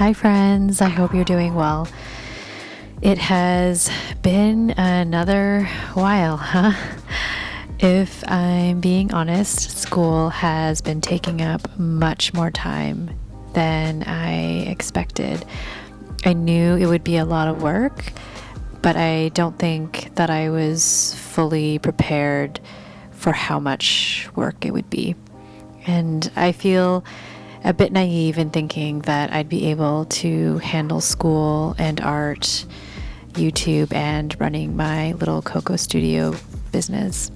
Hi friends, I hope you're doing well. It has been another while, huh? If I'm being honest, school has been taking up much more time than I expected. I knew it would be a lot of work, but I don't think that I was fully prepared for how much work it would be. And I feel a bit naive in thinking that I'd be able to handle school and art, YouTube, and running my little Coco studio business.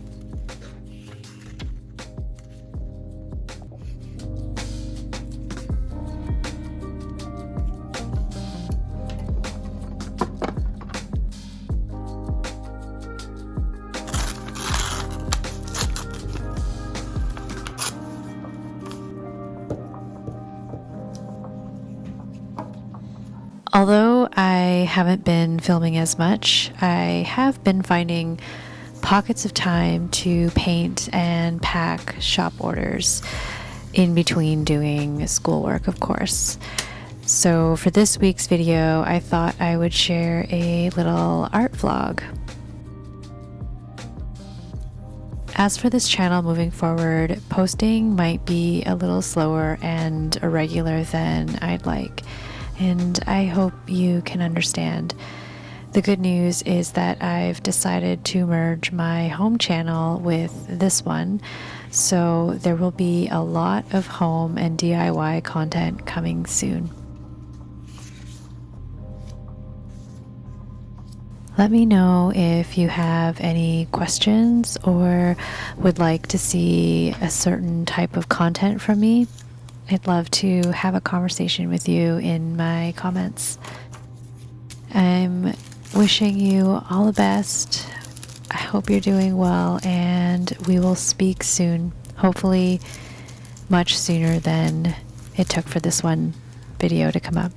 Although I haven't been filming as much, I have been finding pockets of time to paint and pack shop orders in between doing schoolwork, of course. So for this week's video, I thought I would share a little art vlog. As for this channel moving forward, posting might be a little slower and irregular than I'd like, and I hope you can understand. The good news is that I've decided to merge my home channel with this one, so there will be a lot of home and DIY content coming soon. Let me know if you have any questions or would like to see a certain type of content from me. I'd love to have a conversation with you in my comments. I'm wishing you all the best. I hope you're doing well, and we will speak soon. Hopefully much sooner than it took for this one video to come up.